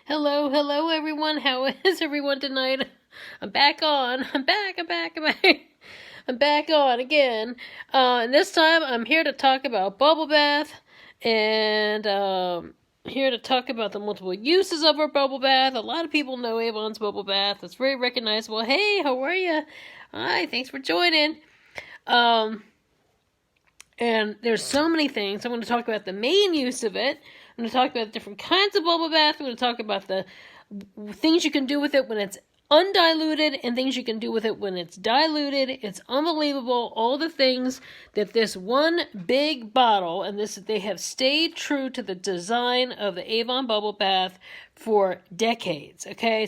Hello, hello everyone. How is everyone tonight? I'm back on. I'm back. I'm back on again. And this time I'm here to talk about bubble bath and here to talk about the multiple uses of our bubble bath. A lot of people know Avon's bubble bath. It's very recognizable. Hey, how are you? Hi, thanks for joining. And there's so many things. I'm going to talk about the main use of it. I'm going to talk about different kinds of bubble bath. I'm going to talk about the things you can do with it when it's undiluted and things you can do with it when it's diluted. It's unbelievable, all the things that this one big bottle, and they have stayed true to the design of the Avon Bubble Bath for decades. Okay,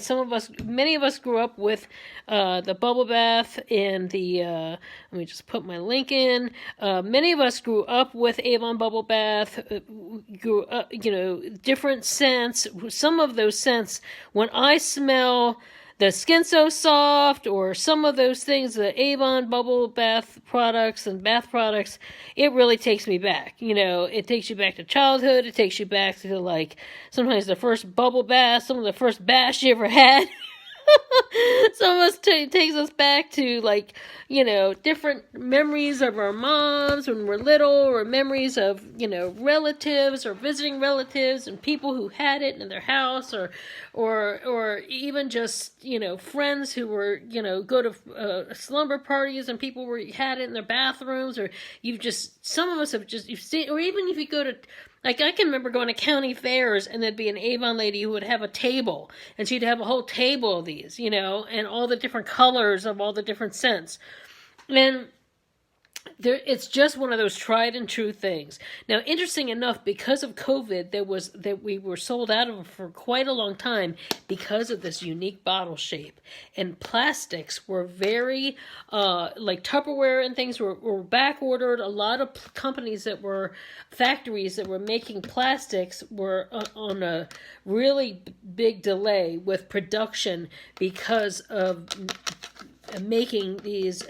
many of us grew up with the bubble bath and the let me just put my link in. Many of us grew up with Avon Bubble Bath, grew up, different scents. Some of those scents, when I smell the Skin So Soft or some of those things, the Avon Bubble Bath products and bath products, it really takes me back. It takes you back to childhood. It takes you back to sometimes the first bubble bath, some of the first baths you ever had. Some of us takes us back to different memories of our moms when we're little, or memories of relatives or visiting relatives and people who had it in their house, or even just friends who were go to slumber parties and people had it in their bathrooms, or some of us you've seen, or even if you go to. I can remember going to county fairs and there'd be an Avon lady who would have a table, and she'd have a whole table of these, and all the different colors of all the different scents. And it's just one of those tried and true things. Now, interesting enough, because of COVID, we were sold out of it for quite a long time because of this unique bottle shape. And plastics were very, like Tupperware and things were back ordered. A lot of factories that were making plastics were on a really big delay with production because of making these.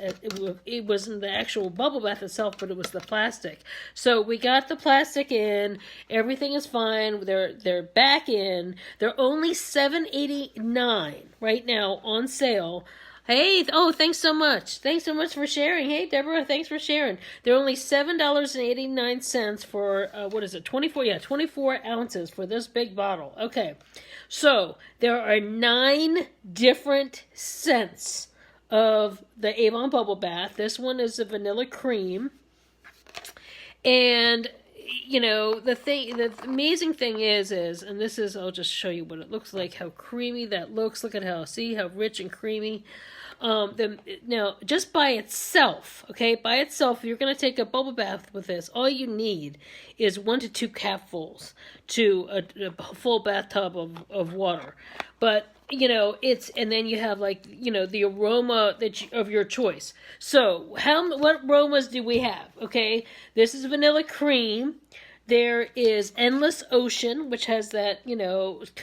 It wasn't the actual bubble bath itself, but it was the plastic. So we got the plastic in, everything is fine. They're back in. They're only $7.89 right now on sale. Hey, thanks so much. Thanks so much for sharing. Hey, Deborah, thanks for sharing. They're only $7.89 for, 24 ounces for this big bottle. Okay, so there are 9 different scents of the Avon Bubble Bath. This one is a vanilla cream. And the amazing thing is, and this is, I'll just show you what it looks like, how creamy that looks. Look at how rich and creamy. Now, just by itself, if you're going to take a bubble bath with this, all you need is 1 to 2 capfuls to a full bathtub of water. But and then you have the aroma of your choice. So what aromas do we have? Okay, this is vanilla cream. There is Endless Ocean, which has that,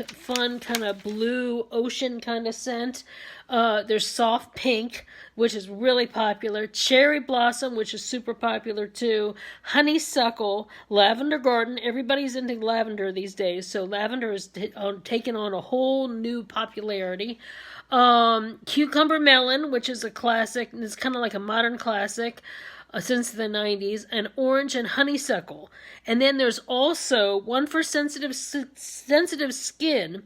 fun kind of blue ocean kind of scent. There's Soft Pink, which is really popular. Cherry Blossom, which is super popular too. Honeysuckle, Lavender Garden. Everybody's into lavender these days, so lavender is taken on a whole new popularity. Cucumber Melon, which is a classic, and it's kind of like a modern classic. Since the 90s, and Orange and Honeysuckle. And then there's also one for sensitive skin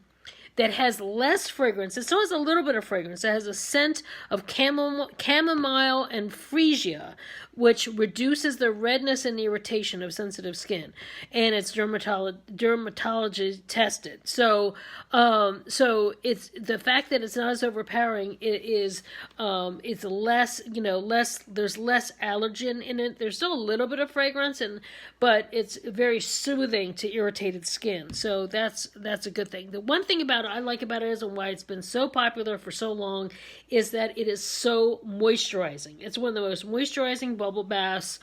that has less fragrance. It still has a little bit of fragrance. It has a scent of chamomile and freesia, which reduces the redness and irritation of sensitive skin, and it's dermatology tested. So it's the fact that it's not as overpowering. It's less, There's less allergen in it. There's still a little bit of fragrance, but it's very soothing to irritated skin. So that's a good thing. The one thing I like about it is, and why it's been so popular for so long, is that it is so moisturizing. It's one of the most moisturizing bubble baths.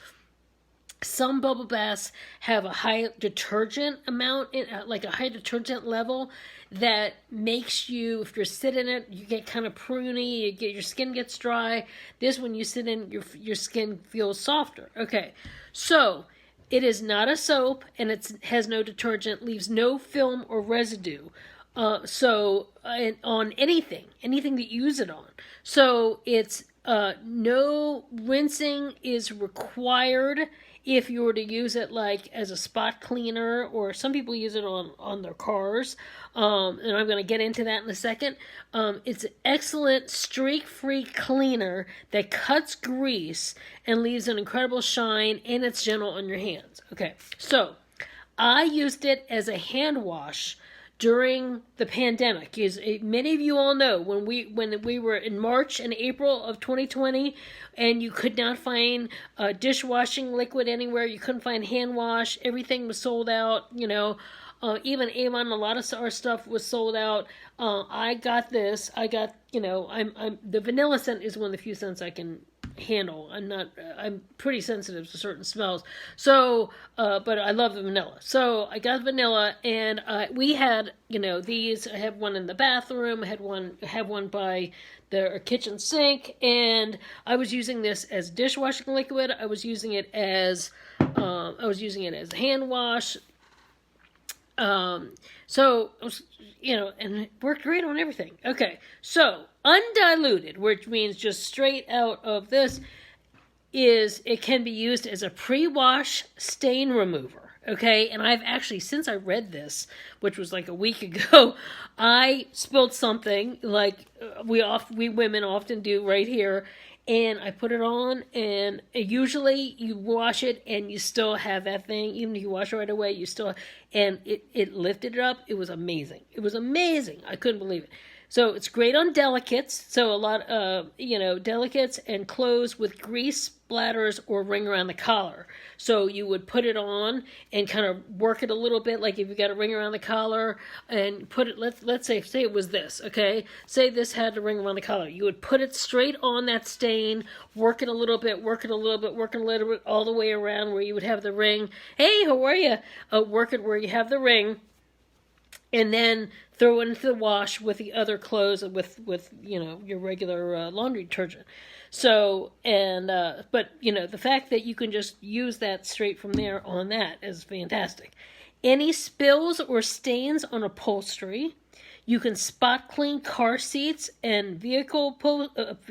Some bubble baths have a high detergent amount, like a high detergent level, that makes you, if you're sitting in it, you get kind of pruny, your skin gets dry. This one, you sit in, your skin feels softer. Okay, so it is not a soap, and it has no detergent, leaves no film or residue. On anything that you use it on. So it's no rinsing is required if you were to use it like as a spot cleaner, or some people use it on their cars. And I'm going to get into that in a second. It's an excellent streak-free cleaner that cuts grease and leaves an incredible shine, and it's gentle on your hands. Okay, so I used it as a hand wash during the pandemic. As many of you all know, when we were in March and April of 2020, and you could not find dishwashing liquid anywhere, you couldn't find hand wash, everything was sold out, even Avon, a lot of our stuff was sold out. I got this. I'm the vanilla scent is one of the few scents I can handle. I'm pretty sensitive to certain smells. So, but I love the vanilla. So I got vanilla, and we had, these. I have one in the bathroom. I have one by the kitchen sink, and I was using this as dishwashing liquid. I was using it as hand wash. So, and it worked great on everything. Okay, so undiluted, which means just straight out of this, it can be used as a pre-wash stain remover. Okay, and I've actually, since I read this, which was like a week ago, I spilled something like we women often do right here, and I put it on, and usually you wash it and you still have that thing. Even if you wash it right away, you still, and it lifted it up. It was amazing. It was amazing. I couldn't believe it. So it's great on delicates. So a lot of, delicates and clothes with grease splatters or ring around the collar. So you would put it on and kind of work it a little bit, like if you got a ring around the collar, and put it, let's say it was this, okay? Say this had a ring around the collar. You would put it straight on that stain, work it a little bit, all the way around where you would have the ring. Hey, how are you? Work it where you have the ring, and then throw it into the wash with the other clothes, with your regular laundry detergent. So, but the fact that you can just use that straight from there on that is fantastic. Any spills or stains on upholstery, you can spot clean car seats and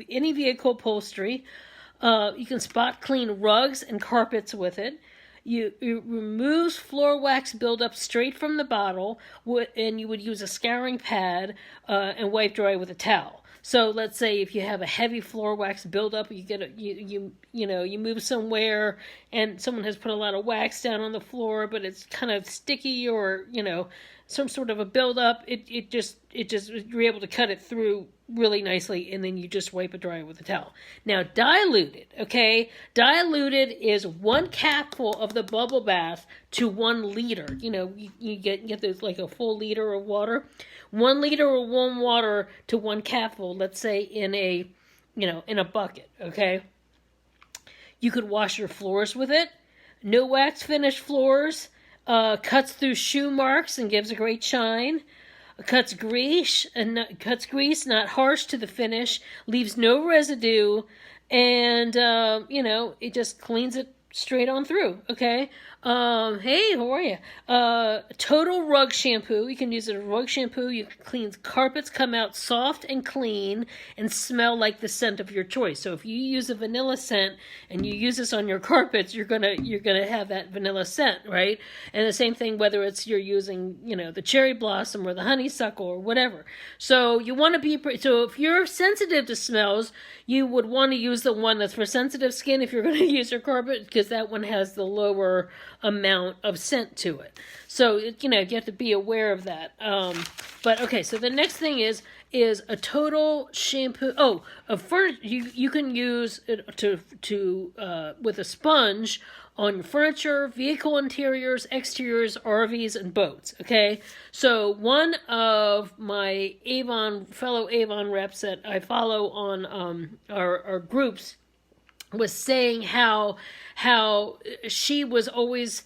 any vehicle upholstery. You can spot clean rugs and carpets with it. It removes floor wax buildup straight from the bottle, and you would use a scouring pad and wipe dry with a towel. So let's say if you have a heavy floor wax buildup, you move somewhere and someone has put a lot of wax down on the floor, but it's kind of sticky, or some sort of a buildup. It just you're able to cut it through really nicely, and then you just wipe it dry with a towel. Now, diluted, okay? Diluted is 1 capful of the bubble bath to 1 liter. You get this like a full liter of water. 1 liter of warm water to 1 capful, let's say in a bucket, okay? You could wash your floors with it. No wax finish floors. Cuts through shoe marks and gives a great shine. Cuts grease, not harsh to the finish, leaves no residue, and it just cleans it straight on through. Okay. Hey, how are you? Total rug shampoo. You can use it as rug shampoo. You can clean carpets, come out soft and clean, and smell like the scent of your choice. So if you use a vanilla scent and you use this on your carpets, you're gonna have that vanilla scent, right? And the same thing whether it's you're using the cherry blossom or the honeysuckle or whatever. So you want to be so if you're sensitive to smells, you would want to use the one that's for sensitive skin if you're going to use your carpet, because that one has the lower amount of scent to it. So you have to be aware of that. But okay, so the next thing is a total shampoo. You can use it to with a sponge on your furniture, vehicle interiors, exteriors, RVs, and boats. Okay, so one of my fellow Avon reps that I follow on our groups was saying how she was always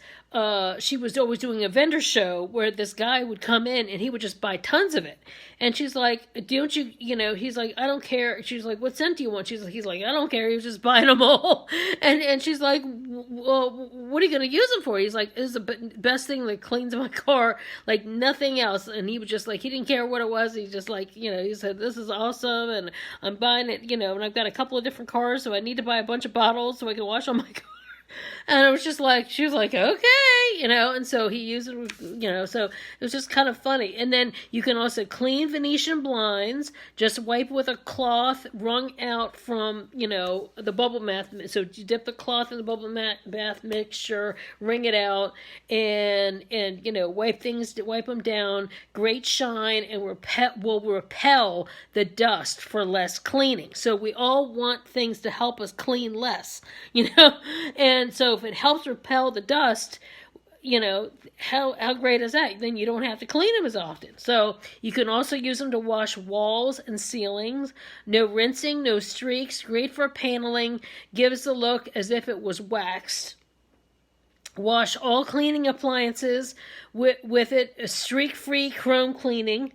she was always doing a vendor show where this guy would come in and he would just buy tons of it. And she's like, don't you, he's like, I don't care. She's like, what scent do you want? He's like, I don't care. He was just buying them all. And she's like, well, what are you going to use them for? He's like, this is the best thing that cleans my car, like nothing else. And he was just like, he didn't care what it was. He's just like, he said, this is awesome. And I'm buying it, and I've got a couple of different cars, so I need to buy a bunch of bottles so I can wash all my car. And it was just like, she was like, okay, and so he used it, so it was just kind of funny. And then you can also clean Venetian blinds, just wipe with a cloth wrung out from, the bubble bath. So you dip the cloth in the bubble bath mixture, wring it out, and wipe them down, great shine, and will repel the dust for less cleaning. So we all want things to help us clean less, and so if it helps repel the dust, how great is that? Then you don't have to clean them as often. So you can also use them to wash walls and ceilings. No rinsing, no streaks, great for paneling, gives the look as if it was waxed. Wash all cleaning appliances with it, streak-free chrome cleaning.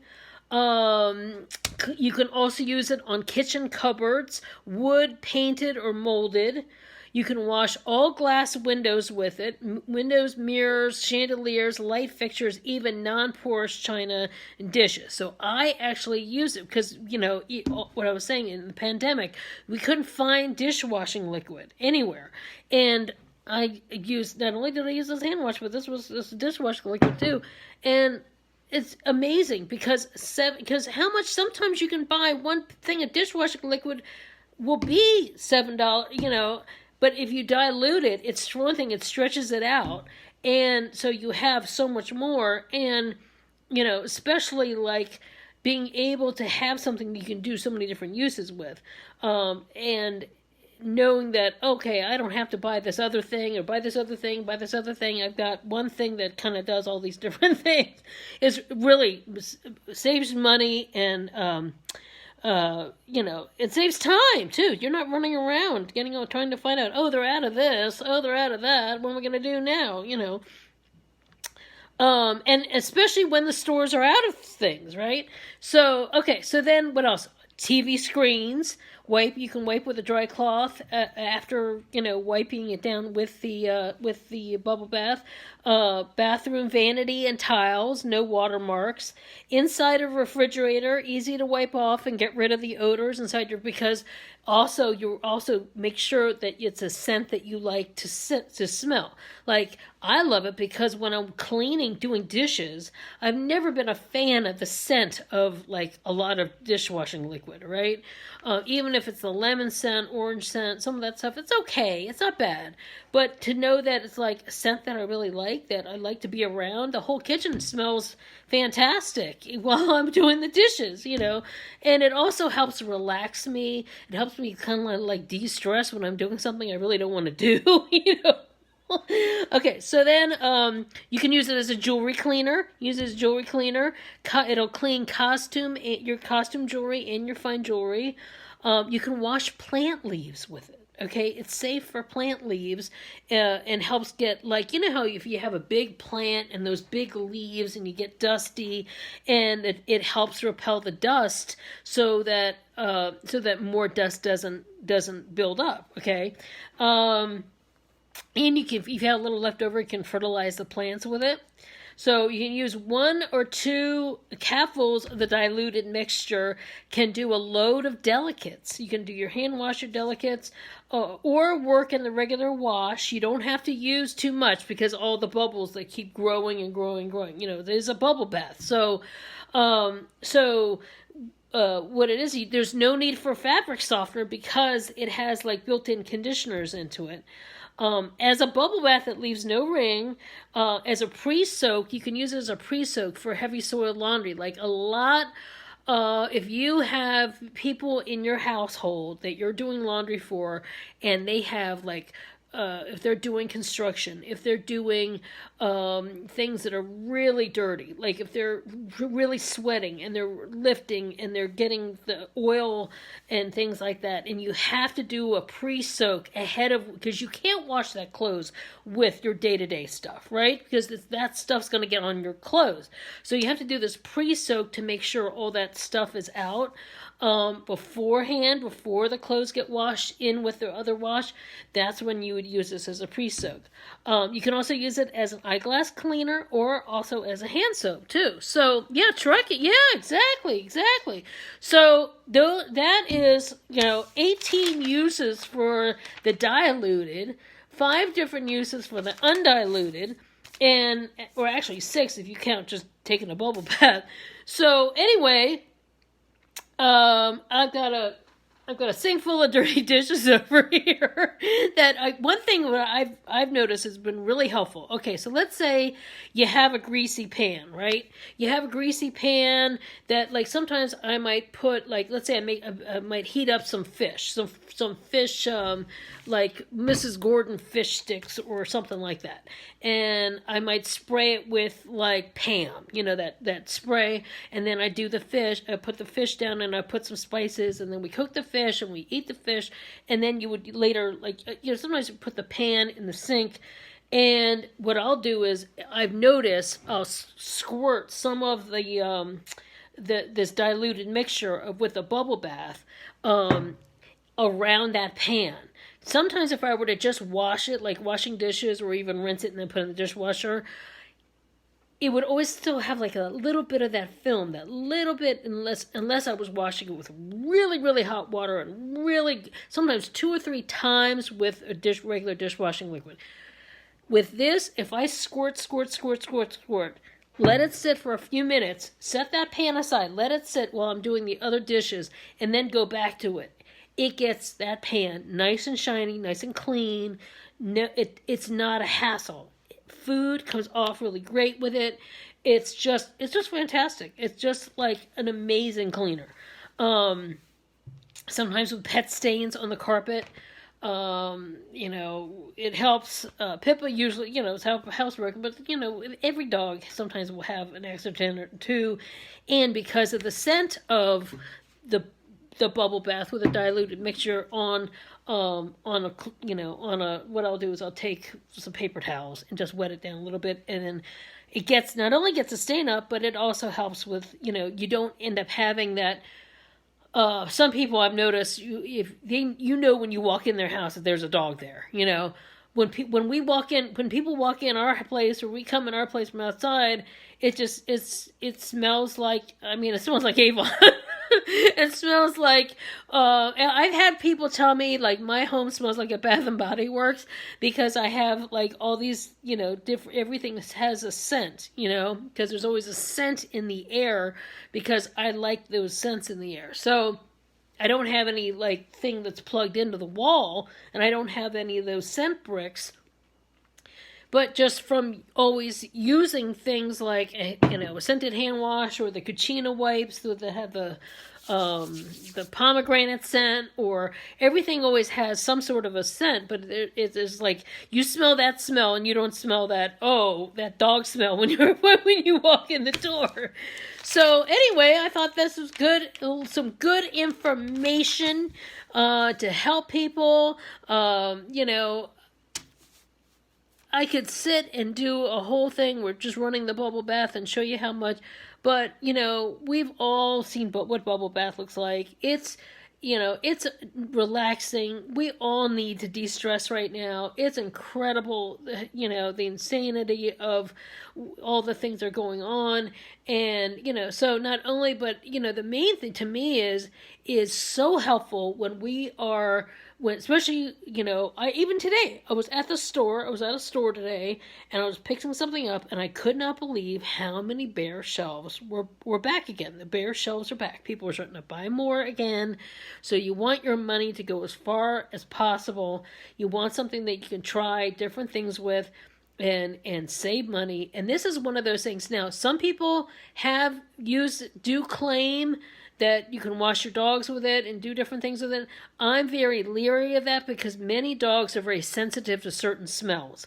You can also use it on kitchen cupboards, wood, painted, or molded. You can wash all glass windows with it. Windows, mirrors, chandeliers, light fixtures, even non-porous china and dishes. So I actually use it because, what I was saying, in the pandemic, we couldn't find dishwashing liquid anywhere. And I used, not only did I use this hand wash, but this dishwashing liquid too. And it's amazing because how much, sometimes you can buy one thing of dishwashing liquid will be $7, but if you dilute it, it's one thing, it stretches it out. And so you have so much more. And, especially like being able to have something you can do so many different uses with. And knowing that, okay, I don't have to buy this other thing or buy this other thing. I've got one thing that kind of does all these different things. It really saves money and, it saves time too. You're not running around trying to find out, oh, they're out of this, oh, they're out of that. What am I going to do now? And especially when the stores are out of things, right? So, okay. So then what else? TV screens. You can wipe with a dry cloth after wiping it down with the bubble bath. Bathroom vanity and tiles, no watermarks. Inside a refrigerator, easy to wipe off and get rid of the odors inside because you also make sure that it's a scent that you like to smell. Like, I love it because when I'm doing dishes, I've never been a fan of the scent of like a lot of dishwashing liquid, right? Even if it's the lemon scent, orange scent, some of that stuff, it's okay. It's not bad. But to know that it's like a scent that I really like, that I like to be around, the whole kitchen smells fantastic while I'm doing the dishes, And it also helps relax me. It helps me kind of like de-stress when I'm doing something I really don't want to do, Okay, so then you can use it as a jewelry cleaner. It'll clean your costume jewelry and your fine jewelry. You can wash plant leaves with it. Okay, it's safe for plant leaves and helps get, like, how if you have a big plant and those big leaves and you get dusty, and it helps repel the dust so that more dust doesn't build up. Okay. And if you have a little left over, you can fertilize the plants with it. So you can use 1 or 2 capfuls of the diluted mixture, can do a load of delicates. You can do your hand wash your delicates or work in the regular wash. You don't have to use too much because all the bubbles, they keep growing and growing and growing. There's a bubble bath. So what it is, there's no need for fabric softener because it has like built-in conditioners into it. As a bubble bath, it leaves no ring. As a pre-soak, you can use it as a pre-soak for heavy soiled laundry. Like a lot, if you have people in your household that you're doing laundry for, and they have like if they're doing construction, if they're doing things that are really dirty, like if they're really sweating and they're lifting and they're getting the oil and things like that, and you have to do a pre-soak ahead of, because you can't wash that clothes with your day-to-day stuff, right? Because that stuff's going to get on your clothes. So you have to do this pre-soak to make sure all that stuff is out beforehand, before the clothes get washed in with the other wash. That's when you would use this as a pre-soak. You can also use it as an eyeglass cleaner or also as a hand soap too. So yeah, try it. Yeah, exactly. So that is, 18 uses for the diluted, 5 different uses for the undiluted, or actually 6 if you count just taking a bubble bath. So anyway, I've got a sink full of dirty dishes over here. One thing that I've noticed has been really helpful. Okay, so let's say you have a greasy pan, right? You have a greasy pan that, like, sometimes I might put, like, let's say I might heat up some fish, some fish, like Mrs. Gordon fish sticks or something like that, and I might spray it with like Pam, that spray, and then I do the fish. I put the fish down and I put some spices, and then we cook the fish and we eat the fish, and then you would later, like, sometimes you put the pan in the sink. And what I'll do is, I've noticed I'll squirt some of this diluted mixture with a bubble bath around that pan. Sometimes if I were to just wash it, like washing dishes, or even rinse it and then put it in the dishwasher, it would always still have like a little bit of that film, that little bit, unless I was washing it with really, really hot water, and really, sometimes 2 or 3 times with a regular dishwashing liquid. With this, if I squirt, let it sit for a few minutes, set that pan aside, let it sit while I'm doing the other dishes, and then go back to it. It gets that pan nice and shiny, nice and clean. No, it's not a hassle. Food comes off really great with it. It's just fantastic. It's just like an amazing cleaner. Sometimes with pet stains on the carpet, it helps. Pippa usually, it's housebroken, but every dog sometimes will have an accident or two, and because of the scent of the bubble bath with a diluted mixture on what I'll do is I'll take some paper towels and just wet it down a little bit, and then it not only gets a stain up, but it also helps with, you don't end up having that. Some people I've noticed, when you walk in their house that there's a dog there, when people walk in our place, or we come in our place from outside, it smells like, it smells like Avon. It smells like, I've had people tell me, like, my home smells like a Bath and Body Works, because I have, like, all these, everything has a scent, because there's always a scent in the air, because I like those scents in the air. So I don't have any, like, thing that's plugged into the wall, and I don't have any of those scent bricks. But just from always using things like, a scented hand wash, or the Cucina wipes that have the pomegranate scent, or everything always has some sort of a scent, but it is like, you smell that smell and you don't smell that dog smell when you walk in the door. So anyway, I thought this was good, some good information to help people. I could sit and do a whole thing where just running the bubble bath and show you how much, but, we've all seen what bubble bath looks like. It's relaxing. We all need to de-stress right now. It's incredible, the insanity of all the things that are going on. And, so not only, but, the main thing to me is so helpful especially, even today, I was at a store today, and I was picking something up, and I could not believe how many bare shelves were back again. The bare shelves are back. People are starting to buy more again. So you want your money to go as far as possible. You want something that you can try different things with and save money. And this is one of those things. Now, some people do claim that you can wash your dogs with it and do different things with it. I'm very leery of that because many dogs are very sensitive to certain smells.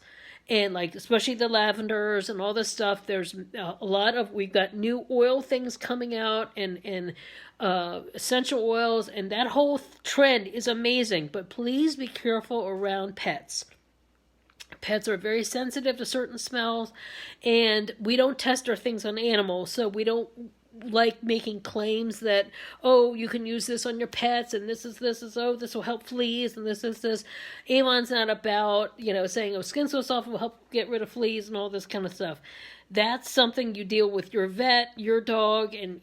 And like, especially the lavenders and all this stuff, there's a lot of, we've got new oil things coming out and essential oils, and that whole trend is amazing. But please be careful around pets. Pets are very sensitive to certain smells, and we don't test our things on animals, so we don't like making claims that, oh, you can use this on your pets, and this is, oh, this will help fleas, and this. Avon's not about, saying, oh, Skin So Soft will help get rid of fleas and all this kind of stuff. That's something you deal with your vet, your dog, and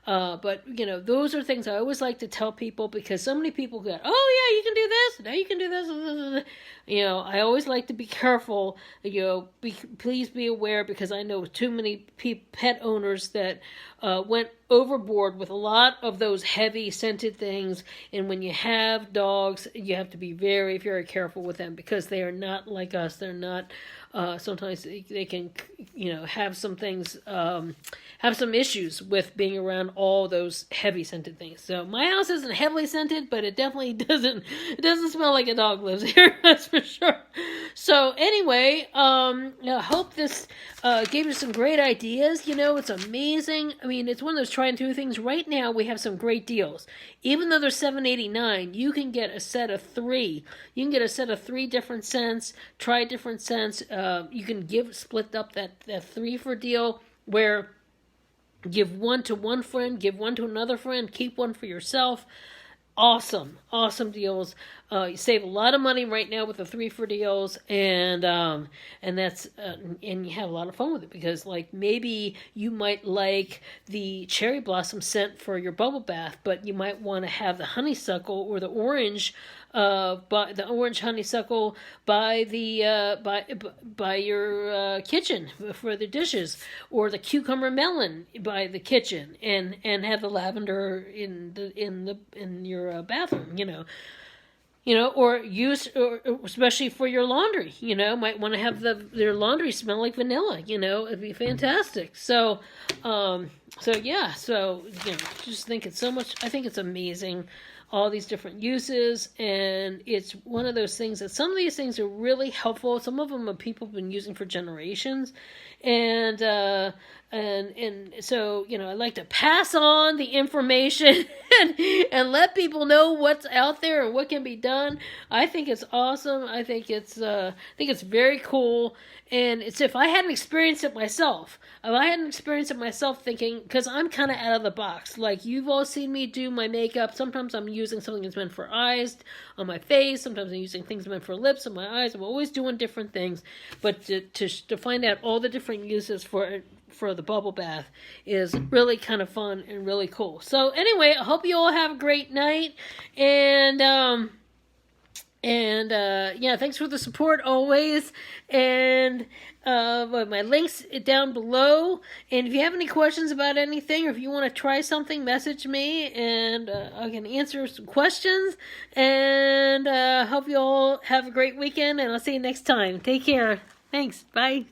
but those are things I always like to tell people, because so many people go, oh yeah, you can do this, now you can do this. I always like to be careful. Please be aware, because I know too many pet owners that went overboard with a lot of those heavy scented things. And when you have dogs, you have to be very, very careful with them, because they are not like us. They're not. Sometimes they can, have some things, have some issues with being around all those heavy scented things. So my house isn't heavily scented, but it definitely doesn't smell like a dog lives here. That's for sure. So anyway, I hope this gave you some great ideas. It's amazing. I mean, it's one of those try and do things. Right now, we have some great deals. Even though they're $7.89, you can get a set of 3. You can get a set of 3 different scents. Try different scents. You can split up that 3 for deal, where give one to one friend, give one to another friend, keep one for yourself. Awesome deals. You save a lot of money right now with the 3 for deals, and that's and you have a lot of fun with it, because like maybe you might like the cherry blossom scent for your bubble bath, but you might want to have the honeysuckle or the orange. By the orange honeysuckle by the by your kitchen for the dishes, or the cucumber melon by the kitchen, and have the lavender in your bathroom, or use, or especially for your laundry, might want to have their laundry smell like vanilla, it'd be fantastic. So just think it's so much. I think it's amazing. All these different uses, and it's one of those things that some of these things are really helpful. Some of them people have been using for generations, and so I like to pass on the information and let people know what's out there and what can be done. I think it's awesome. I think it's very cool. And it's, if I hadn't experienced it myself, thinking, because I'm kind of out of the box. Like, you've all seen me do my makeup. Sometimes I'm using something that's meant for eyes on my face. Sometimes I'm using things meant for lips on my eyes. I'm always doing different things. But to find out all the different uses for the bubble bath is really kind of fun and really cool. So anyway, I hope you all have a great night. And thanks for the support always. And my links down below. And if you have any questions about anything, or if you want to try something, message me, and I can answer some questions. And hope you all have a great weekend, and I'll see you next time. Take care. Thanks. Bye.